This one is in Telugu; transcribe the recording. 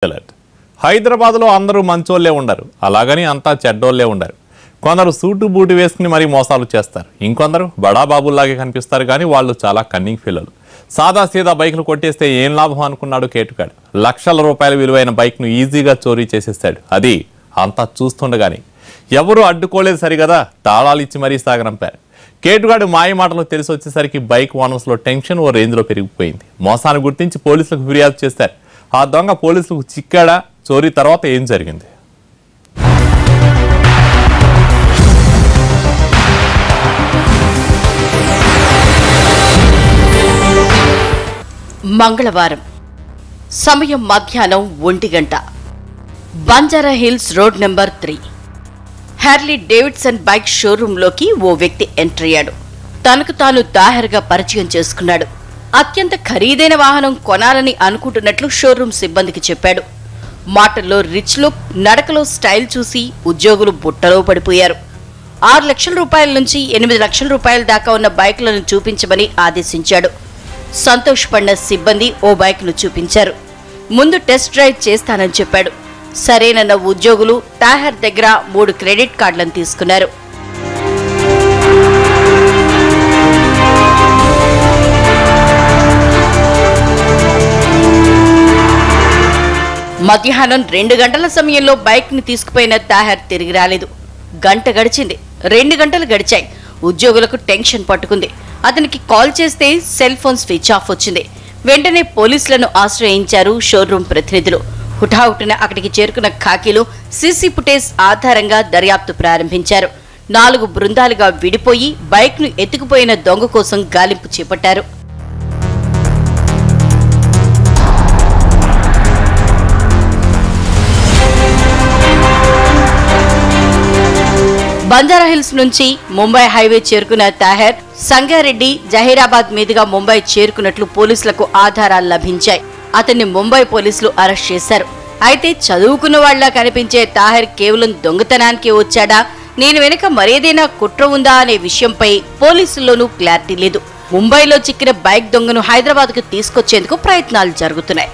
హైదరాబాద్లో అందరూ మంచోళ్లే ఉండరు, అలాగని అంతా చెడ్డోళ్లే ఉండరు. కొందరు సూటు బూటు వేసుకుని మరీ మోసాలు చేస్తారు. ఇంకొందరు బడాబాబుల్లాగే కనిపిస్తారు, కానీ వాళ్ళు చాలా కన్నింగ్ పిల్లలు. సాదా సీదా బైక్లు కొట్టేస్తే ఏం లాభం అనుకున్నాడు కేటుగాడు. లక్షల రూపాయల విలువైన బైక్ను ఈజీగా చోరీ చేసేస్తాడు. అది అంతా చూస్తుండగానే ఎవరూ అడ్డుకోలేదు సరిగదా, తాళాలు ఇచ్చి మరీ సాగనంపారు. కేటుగాడు మాయ మాటలు తెలిసి వచ్చేసరికి బైక్ ఓనర్స్లో టెన్షన్ ఓ రేంజ్లో పెరిగిపోయింది. మోసాన్ని గుర్తించి పోలీసులకు ఫిర్యాదు చేశారు. ఆ దొంగ పోలీసులకు చిక్కాడా? చోరీ తర్వాత ఏం జరిగింది? మంగళవారం సమయం మధ్యాహ్నం 1 గంట. Banjara hills road number 3 Harley Davidson bike షోరూంలోకి ఓ వ్యక్తి ఎంటర్ అయ్యాడు. తనకు తాను తాహర్గా పరిచయం చేసుకున్నాడు. అత్యంత ఖరీదైన వాహనం కొనాలని అనుకుంటున్నట్లు షోరూం సిబ్బందికి చెప్పాడు. మాటల్లో రిచ్ లుక్, నడకలో స్టైల్ చూసి ఉద్యోగులు బుట్టలో పడిపోయారు. 6 లక్షల రూపాయల నుంచి 8 లక్షల రూపాయల దాకా ఉన్న బైక్లను చూపించమని ఆదేశించాడు. సంతోషపడిన సిబ్బంది ఓ బైక్ను చూపించారు. ముందు టెస్ట్ డ్రైవ్ చేస్తానని చెప్పాడు. సరేనన్న ఉద్యోగులు తాహర్ దగ్గర 3 క్రెడిట్ కార్డులను తీసుకున్నారు. మధ్యాహ్నం 2 గంటల సమయంలో బైక్ ని తీసుకుపోయిన తాహర్ తిరిగి రాలేదు. గంట గడిచింది, 2 గంటలు గడిచాయి. ఉద్యోగులకు టెన్షన్ పట్టుకుంది. అతనికి కాల్ చేస్తే సెల్ ఫోన్ స్విచ్ ఆఫ్ వచ్చింది. వెంటనే పోలీసులను ఆశ్రయించారు షోరూం ప్రతినిధులు. హుటాహుటిన అక్కడికి చేరుకున్న ఖాకీలు సీసీ ఫుటేజ్ ఆధారంగా దర్యాప్తు ప్రారంభించారు. 4 బృందాలుగా విడిపోయి బైక్ ను ఎత్తుకుపోయిన దొంగ కోసం గాలింపు చేపట్టారు. బంజారాహిల్స్ నుంచి ముంబై హైవే చేరుకున్న తాహర్ సంగారెడ్డి, జహీరాబాద్ మీదుగా ముంబై చేరుకున్నట్లు పోలీసులకు ఆధారాలు లభించాయి. అతన్ని ముంబై పోలీసులు అరెస్ట్ చేశారు. అయితే చదువుకున్న వాళ్లా కనిపించే తాహర్ కేవలం దొంగతనానికి వచ్చాడా, నేను వెనుక మరేదైనా కుట్ర ఉందా అనే విషయంపై పోలీసుల్లోనూ క్లారిటీ లేదు. ముంబైలో చిక్కిన బైక్ దొంగను హైదరాబాద్కు తీసుకొచ్చేందుకు ప్రయత్నాలు జరుగుతున్నాయి.